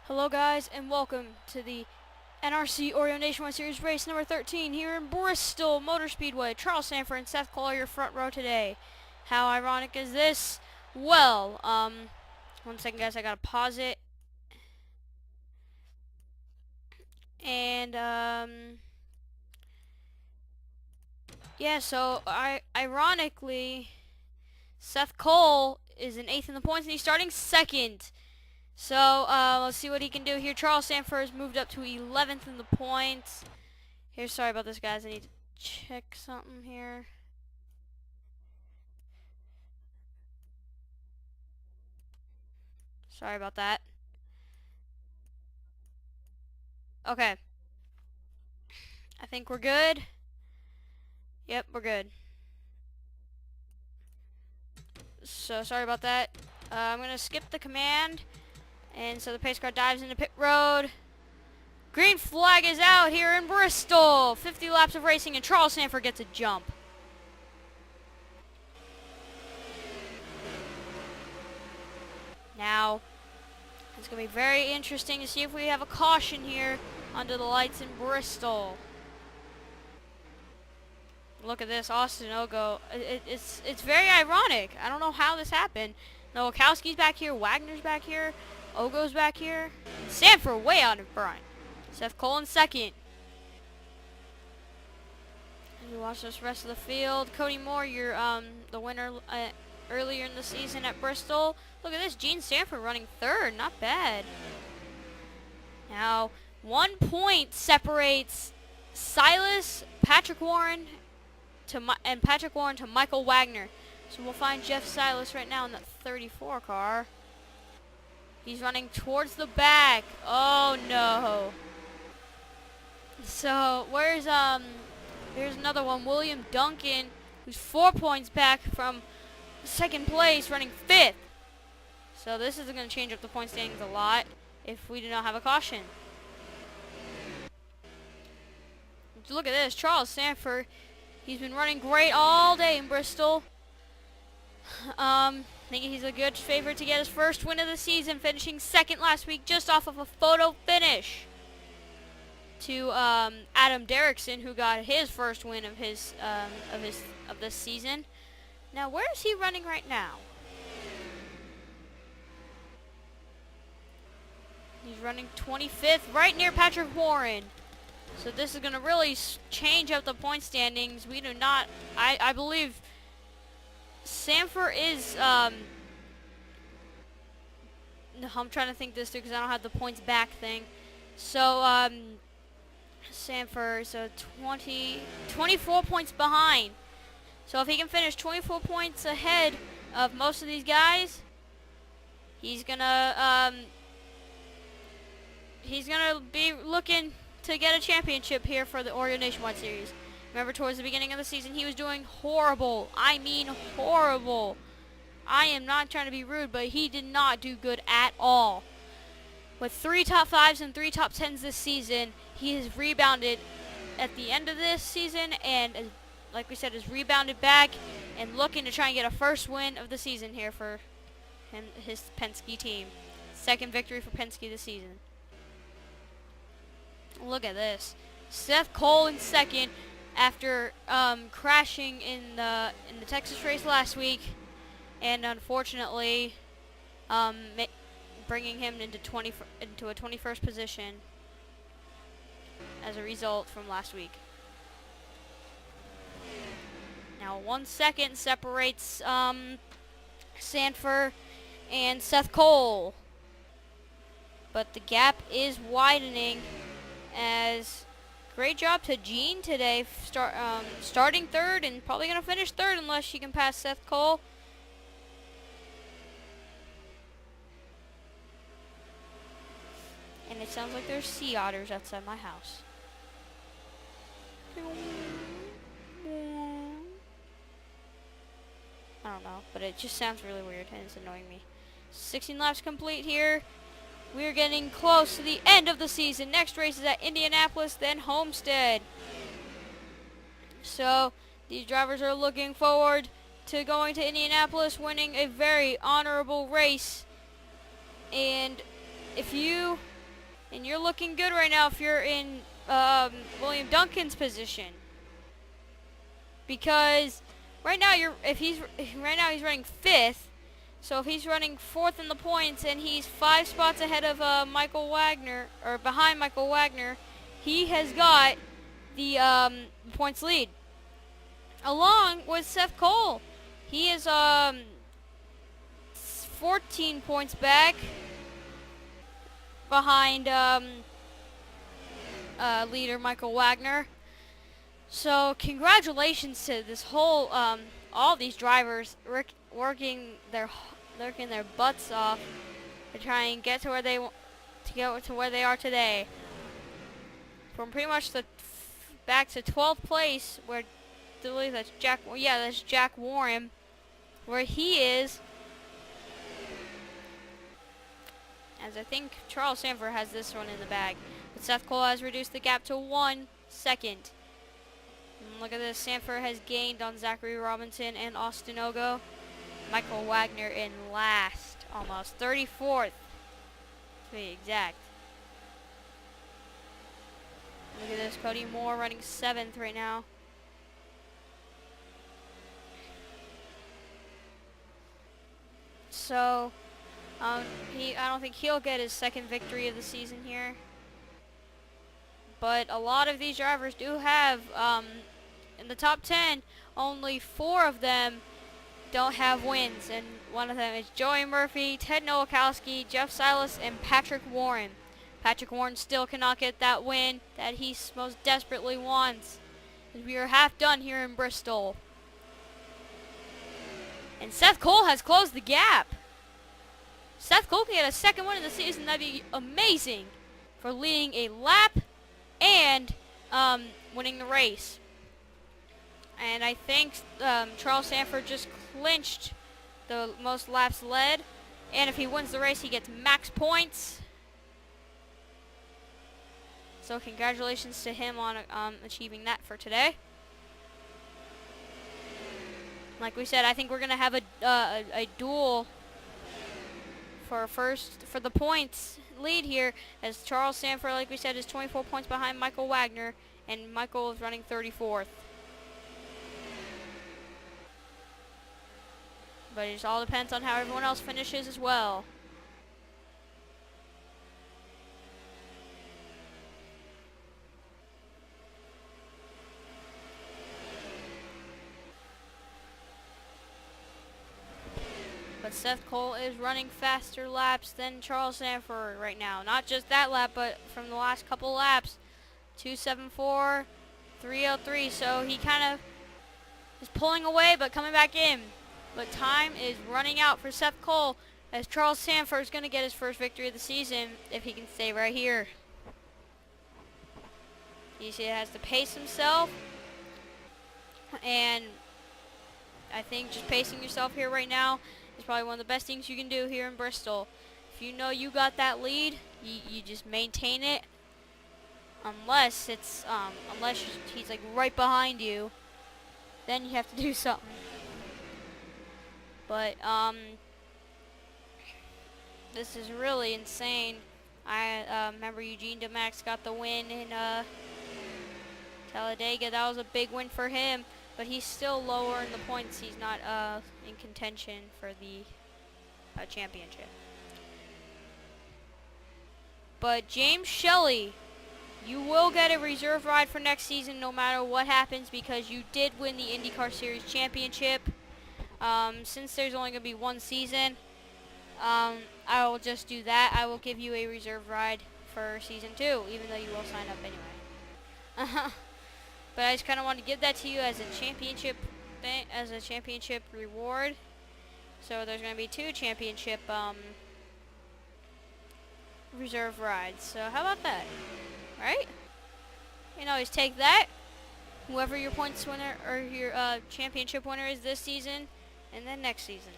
Hello guys and welcome to the NRC Oreo Nationwide Series race number 13 here in Bristol Motor Speedway. Charles Sanford and Seth Collier front row today. How ironic is this? Well, 1 second guys, I gotta pause it. And yeah, so ironically Seth Cole is in 8th in the points and he's starting 2nd. So let's see what he can do here. Charles Sanford has moved up to 11th in the points. Here, sorry about this, guys. I need to check something here. Sorry about that. Okay. I think we're good. Yep, we're good. So, sorry about that. I'm going to skip the command. And so the pace car dives into pit road. Green flag is out here in Bristol. 50 laps of racing and Charles Sanford gets a jump. Now, it's going to be very interesting to see if we have a caution here under the lights in Bristol. Look at this, Austin Ogo. It's very ironic. I don't know how this happened. Nowakowski's back here, Wagner's back here, Ogo's back here. Sanford way out in front. Seth Cole in 2nd. As we watch this rest of the field, Cody Moore, you're the winner earlier in the season at Bristol. Look at this, Gene Sanford running 3rd, not bad. Now, 1 point separates Silas, Patrick Warren to Michael Wagner. So we'll find Jeff Silas right now in that 34 car. He's running towards the back. Oh no. So here's another one, William Duncan, who's 4 points back from 2nd place, running 5th. So this is going to change up the point standings a lot if we do not have a caution. Look at this, Charles Sanford. He's been running great all day in Bristol. Thinking he's a good favorite to get his first win of the season, finishing 2nd last week just off of a photo finish to Adam Derrickson, who got his first win of this season. Now, where is he running right now? He's running 25th, right near Patrick Warren. So this is going to really change up the point standings. We do not, I believe Sanford is, I'm trying to think this through because I don't have the points back thing. So, Sanford, so 24 points behind. So if he can finish 24 points ahead of most of these guys, he's gonna be looking to get a championship here for the Oreo Nationwide Series. Remember, towards the beginning of the season, he was doing horrible. I mean horrible. I am not trying to be rude, but he did not do good at all. With 3 top 5s and 3 top 10s this season, he has rebounded at the end of this season, and like we said, has rebounded back and looking to try and get a first win of the season here for his Penske team. 2nd victory for Penske this season. Look at this, Seth Cole in 2nd after crashing in the Texas race last week, and unfortunately bringing him into a 21st position as a result from last week. Now 1 second separates Sanford and Seth Cole, but the gap is widening. As great job to Gene today, starting 3rd and probably going to finish 3rd unless she can pass Seth Cole. And it sounds like there's sea otters outside my house. I don't know, but it just sounds really weird and it's annoying me. 16 laps complete here. We're getting close to the end of the season. Next race is at Indianapolis, then Homestead. So these drivers are looking forward to going to Indianapolis, winning a very honorable race. And if you And you're looking good right now if you're in William Duncan's position. Because right now he's running 5th. So if he's running 4th in the points and he's 5 spots ahead of Michael Wagner, or behind Michael Wagner, he has got the points lead. Along with Seth Cole. He is 14 points back behind leader Michael Wagner. So congratulations to this whole all these drivers working their butts off to try and get to where they are today. From pretty much back to 12th place, where I believe that's Jack Warren, where he is. As I think Charles Sanford has this one in the bag. But Seth Cole has reduced the gap to 1 second. And look at this. Sanford has gained on Zachary Robinson and Austin Ogo. Michael Wagner in last. Almost 34th. To be exact. Look at this. Cody Moore running 7th right now. So I don't think he'll get his 2nd victory of the season here. But a lot of these drivers do have, in the top 10, only 4 of them don't have wins. And one of them is Joey Murphy, Ted Nowakowski, Jeff Silas, and Patrick Warren. Patrick Warren still cannot get that win that he most desperately wants. We are half done here in Bristol. And Seth Cole has closed the gap. Seth Cole can get a 2nd win of the season. That'd be amazing for leading a lap and winning the race. And I think Charles Sanford just clinched the most laps led. And if he wins the race, he gets max points. So congratulations to him on achieving that for today. Like we said, I think we're gonna have a duel for the points lead here, as Charles Sanford, like we said, is 24 points behind Michael Wagner, and Michael is running 34th. But it just all depends on how everyone else finishes as well. But Seth Cole is running faster laps than Charles Sanford right now. Not just that lap, but from the last couple laps. 274, 303. So he kind of is pulling away, but coming back in. But time is running out for Seth Cole, as Charles Sanford is going to get his 1st victory of the season if he can stay right here. You see, he has to pace himself. And I think just pacing yourself here right now is probably one of the best things you can do here in Bristol. If you know you got that lead, you just maintain it. Unless it's unless he's like right behind you, then you have to do something. But this is really insane. I remember Eugene DeMax got the win in Talladega. That was a big win for him. But he's still lower in the points. He's not in contention for the championship. But James Shelley, you will get a reserve ride for next season no matter what happens, because you did win the IndyCar Series championship. Since there's only going to be one season, I will just do that. I will give you a reserve ride for season 2, even though you will sign up anyway. But I just kind of want to give that to you as a championship thing, as a championship reward. So there's going to be 2 championship reserve rides. So how about that? Right? You can always take that. Whoever your points winner or your championship winner is this season, and then next season.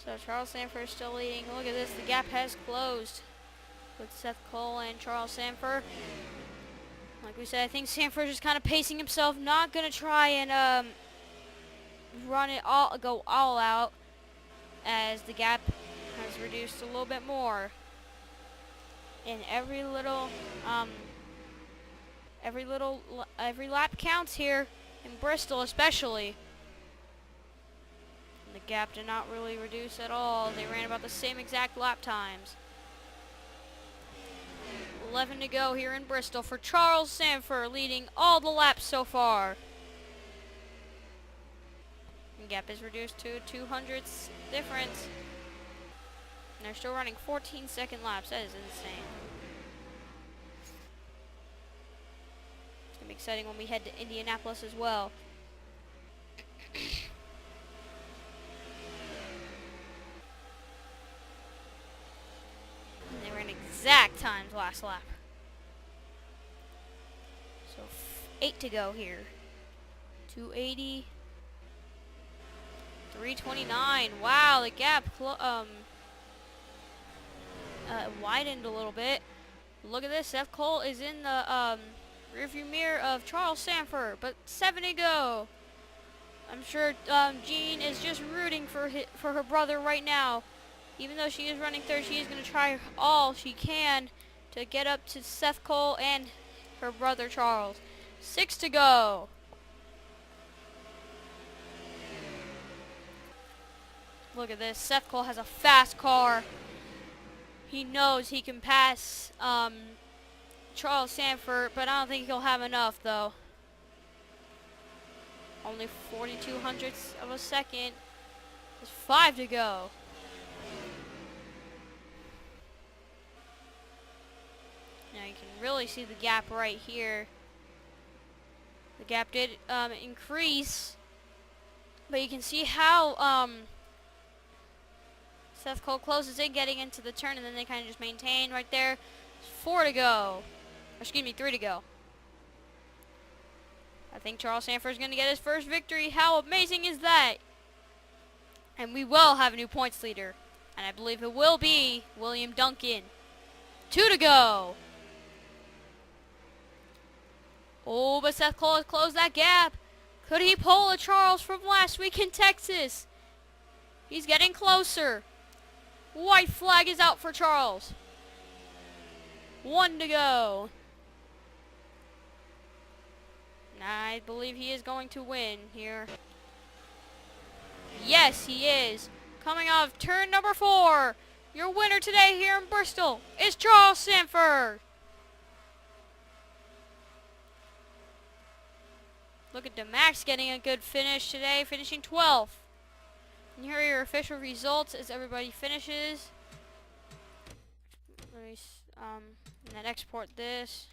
So Charles Sanford is still leading. Look at this. The gap has closed with Seth Cole and Charles Sanford. Like we said, I think Sanford is kind of pacing himself. Not going to try and go all out, as the gap has reduced a little bit more. And every lap counts here in Bristol, especially. And the gap did not really reduce at all. They ran about the same exact lap times. 11 to go here in Bristol for Charles Sanford, leading all the laps so far. The gap is reduced to a 200ths difference. And they're still running 14-second laps. That is insane. It's going to be exciting when we head to Indianapolis as well. And they ran exact times last lap. So 8 to go here. 280. 329. Wow, the gap widened a little bit. Look at this. Seth Cole is in the rearview mirror of Charles Sanford, but 7 to go. I'm sure Jean is just rooting for her brother right now. Even though she is running third, she is going to try all she can to get up to Seth Cole and her brother Charles. 6 to go. Look at this. Seth Cole has a fast car. He knows he can pass Charles Sanford, but I don't think he'll have enough, though. Only 4200ths of a second. There's 5 to go. Now you can really see the gap right here. The gap did increase, but you can see how Seth Cole closes in, getting into the turn, and then they kind of just maintain right there. 4 to go. Or excuse me, 3 to go. I think Charles Sanford is going to get his first victory. How amazing is that? And we will have a new points leader. And I believe it will be William Duncan. 2 to go. Oh, but Seth Cole has closed that gap. Could he pull a Charles from last week in Texas? He's getting closer. White flag is out for Charles. 1 to go. I believe he is going to win here. Yes, he is. Coming off of turn number 4. Your winner today here in Bristol is Charles Sanford. Look at DeMax getting a good finish today, finishing 12th. And here are your official results as everybody finishes. Let me and then export this.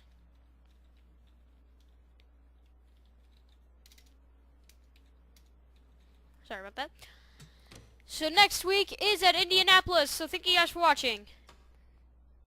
Sorry about that. So next week is at Indianapolis. So thank you guys for watching.